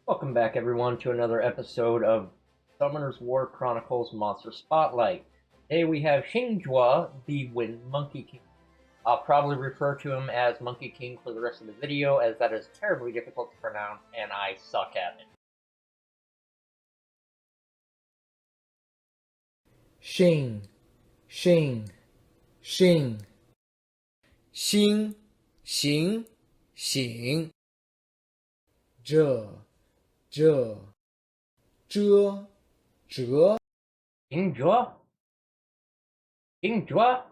Welcome back, everyone, to another episode of Summoner's War Chronicles Monster Spotlight. Today we have Xing, the Wind Monkey King. I'll probably refer to him as Monkey King for the rest of the video, as that is terribly difficult to pronounce, and I suck at it. Xing, Xing, Xing, Xing, Xing, Xing, 这，折，折，Xing. Xing.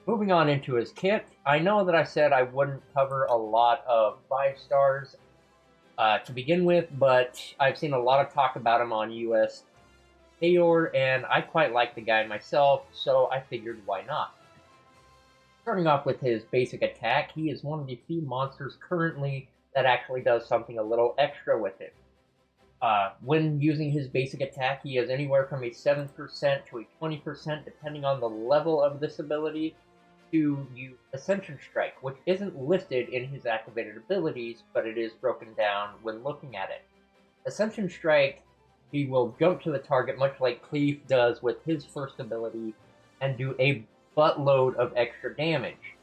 Moving on into his kit, I know that I said I wouldn't cover a lot of 5 stars to begin with, but I've seen a lot of talk about him on US Aor, and I quite like the guy myself, so I figured why not. Starting off with his basic attack, he is one of the few monsters currently that actually does something a little extra with it. When using his basic attack, he has anywhere from a 7% to a 20%, depending on the level of this ability, to use Ascension Strike, which isn't listed in his activated abilities, but it is broken down when looking at it. Ascension Strike, he will jump to the target much like Cleef does with his first ability, and do a buttload of extra damage,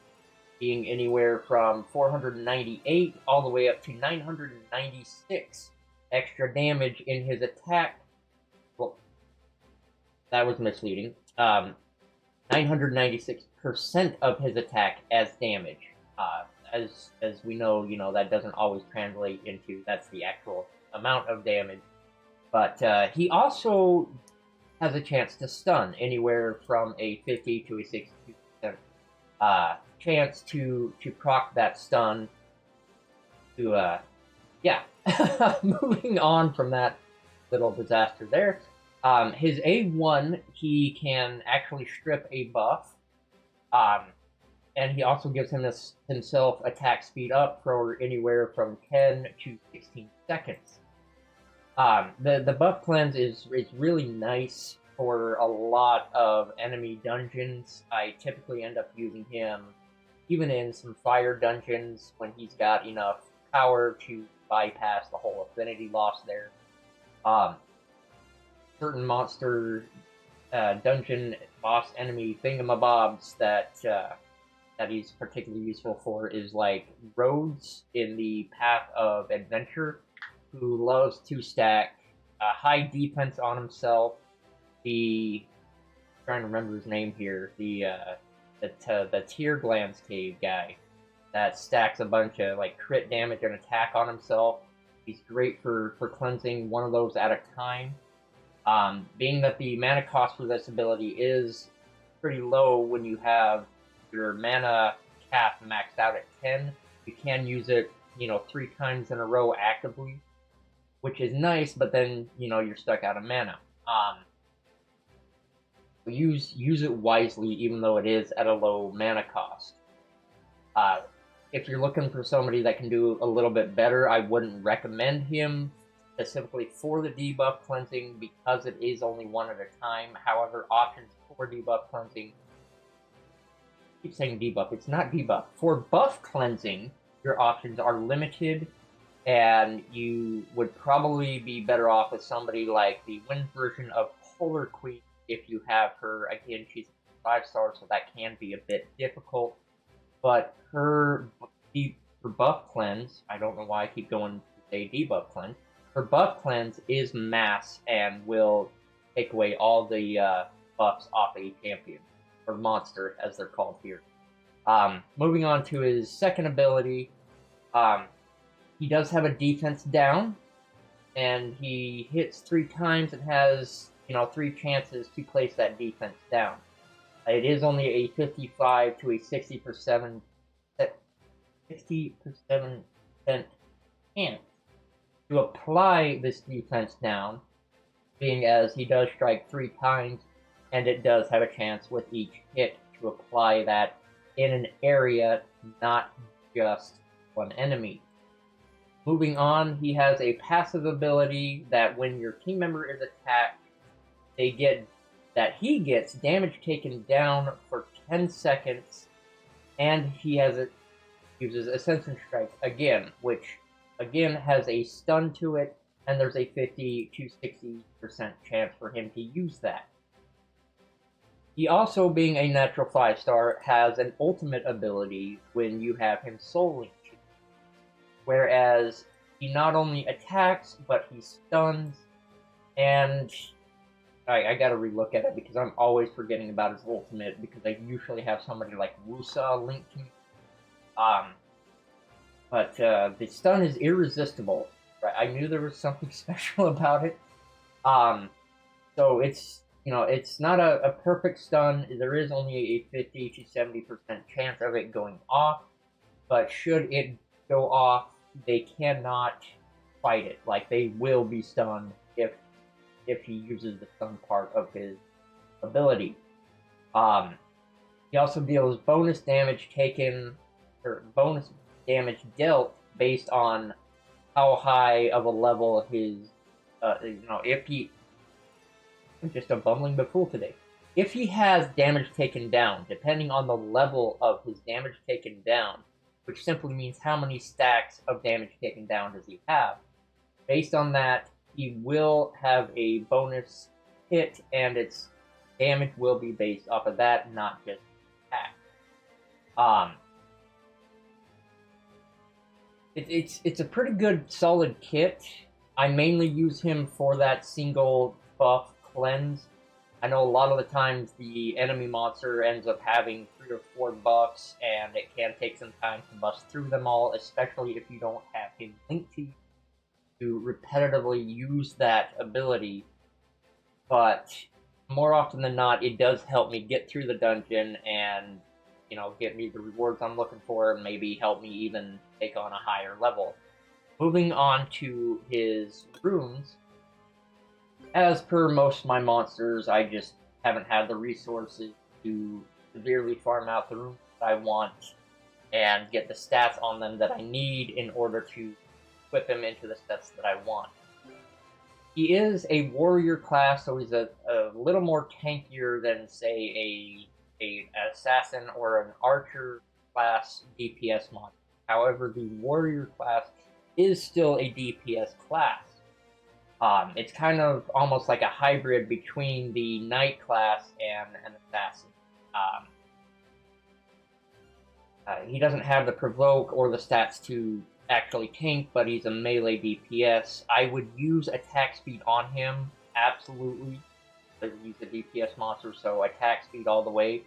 being anywhere from 498 all the way up to 996 extra damage in his attack. Well, that was misleading. 996% of his attack as damage. As we know, that doesn't always translate into that's the actual amount of damage. But he also has a chance to stun, anywhere from a 50 to a 62% chance to proc that stun. Yeah. Moving on from that little disaster there. His A1, he can actually strip a buff. And he also gives himself attack speed up for anywhere from 10 to 16 seconds. The buff cleanse is really nice for a lot of enemy dungeons. I typically end up using him even in some fire dungeons when he's got enough power to bypass the whole affinity loss there. Certain monster dungeon boss enemy thingamabobs that he's particularly useful for is like Rhodes in the Path of Adventure, who loves to stack high defense on himself. I'm trying to remember his name here. The Tear Glands Cave guy that stacks a bunch of like crit damage and attack on himself. He's great for cleansing one of those at a time. Being that the mana cost for this ability is pretty low when you have your mana cap maxed out at 10, you can use it, 3 times in a row actively, which is nice, but then, you're stuck out of mana. Use it wisely, even though it is at a low mana cost. If you're looking for somebody that can do a little bit better, I wouldn't recommend him specifically for the debuff cleansing because it is only one at a time. However, options for debuff cleansing, I keep saying debuff, it's not debuff. For buff cleansing, your options are limited, and you would probably be better off with somebody like the wind version of Polar Queen if you have her. Again, she's 5 stars, so that can be a bit difficult. But her buff cleanse, I don't know why I keep going to say debuff cleanse, her buff cleanse is mass and will take away all the buffs off a champion, or monster as they're called here. Moving on to his second ability, he does have a defense down, and he hits 3 times and has 3 chances to place that defense down. It is only a 55 to a 60% chance to apply this defense down, being as he does strike 3 times, and it does have a chance with each hit to apply that in an area, not just one enemy. Moving on, he has a passive ability that when your team member is attacked, he gets damage taken down for 10 seconds, and he uses Ascension Strike again, which again has a stun to it, and there's a 50 to 60% chance for him to use that. He also, being a natural 5-star, has an ultimate ability when you have him soul linked to you. Whereas he not only attacks, but he stuns, and I gotta relook at it because I'm always forgetting about his ultimate because I usually have somebody like Wusa linked to me. But the stun is irresistible. Right? I knew there was something special about it. So it's not a perfect stun. There is only a 50 to 70% chance of it going off. But should it go off, they cannot fight it. Like, they will be stunned if he uses the stun part of his ability. He also deals bonus damage taken, or bonus damage dealt based on how high of a level his, if he, I'm just a bumbling fool today. If he has damage taken down, depending on the level of his damage taken down, which simply means how many stacks of damage taken down does he have, based on that, he will have a bonus hit, and its damage will be based off of that, not just attack. It's a pretty good, solid kit. I mainly use him for that single buff cleanse. I know a lot of the times the enemy monster ends up having 3 or 4 buffs, and it can take some time to bust through them all, especially if you don't have him linked to you to repetitively use that ability. But more often than not, it does help me get through the dungeon and, get me the rewards I'm looking for, and maybe help me even take on a higher level. Moving on to his runes. As per most of my monsters, I just haven't had the resources to severely farm out the runes that I want and get the stats on them that I need in order to equip him into the sets that I want. He is a warrior class, so he's a little more tankier than, say, an assassin or an archer class DPS monster. However, the warrior class is still a DPS class. It's kind of almost like a hybrid between the knight class and an assassin. He doesn't have the provoke or the stats to actually tank, but he's a melee DPS. I would use attack speed on him, absolutely. He's a DPS monster, so attack speed all the way.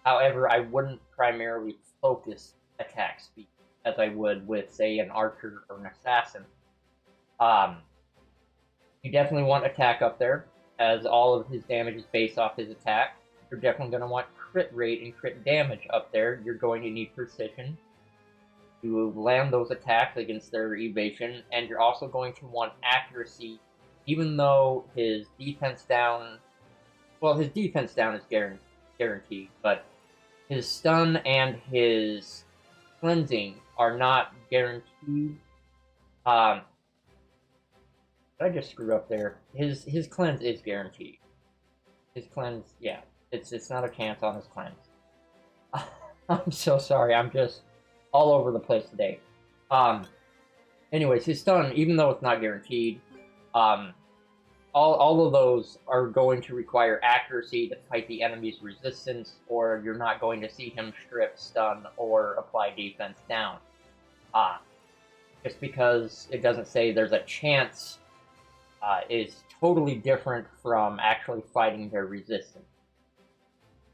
However, I wouldn't primarily focus attack speed as I would with, say, an archer or an assassin. You definitely want attack up there, as all of his damage is based off his attack. You're definitely going to want crit rate and crit damage up there. You're going to need precision to land those attacks against their evasion, and you're also going to want accuracy, even though his defense down... Well, his defense down is guaranteed, but his stun and his cleansing are not guaranteed. Did I just screw up there? His cleanse is guaranteed. His cleanse, yeah. It's not a chance on his cleanse. I'm so sorry, I'm just all over the place today. Anyways, his stun, even though it's not guaranteed, all of those are going to require accuracy to fight the enemy's resistance, or you're not going to see him strip, stun, or apply defense down. Just because it doesn't say there's a chance is totally different from actually fighting their resistance.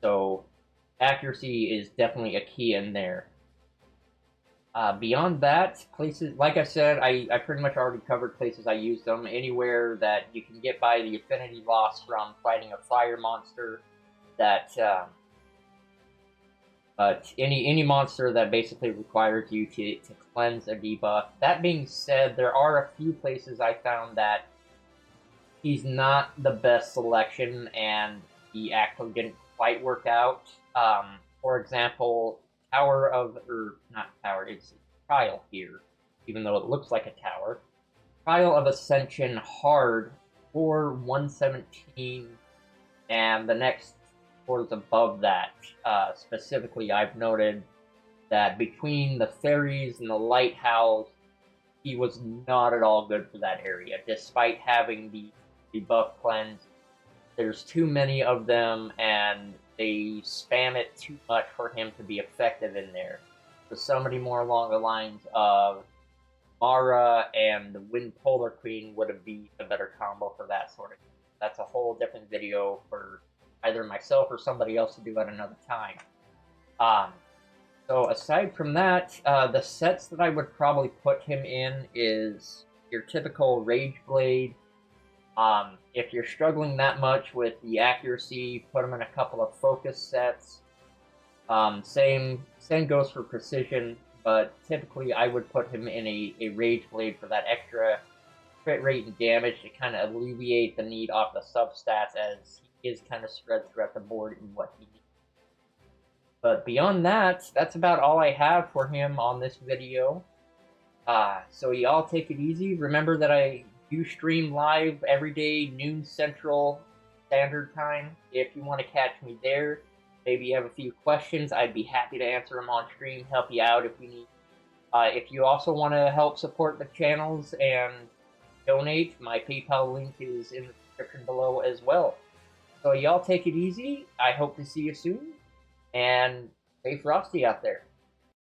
So accuracy is definitely a key in there. Beyond that, places, like I said, I pretty much already covered places I use them. Anywhere that you can get by the affinity loss from fighting a fire monster, but any monster that basically requires you to cleanse a debuff. That being said, there are a few places I found that he's not the best selection, and he actually didn't quite work out. For example, it's Trial here, even though it looks like a tower. Trial of Ascension hard for 117, and the next floors above that. Specifically, I've noted that between the ferries and the lighthouse, he was not at all good for that area, despite having the buff cleanse. There's too many of them, and they spam it too much for him to be effective in there. So somebody more along the lines of Mara and the Wind Polar Queen would have been a better combo for that sort of thing. That's a whole different video for either myself or somebody else to do at another time. So aside from that, the sets that I would probably put him in is your typical Rage Blade. If you're struggling that much with the accuracy, put him in a couple of focus sets. Same goes for precision, but typically I would put him in a Rage Blade for that extra crit rate and damage to kind of alleviate the need off the substats, as he is kind of spread throughout the board in what he needs. But beyond that, that's about all I have for him on this video. So y'all take it easy. Remember that I do stream live every day, noon Central Standard Time. If you want to catch me there, maybe you have a few questions, I'd be happy to answer them on stream, help you out if you need. If you also want to help support the channels and donate, my PayPal link is in the description below as well. So y'all take it easy. I hope to see you soon, and stay frosty out there.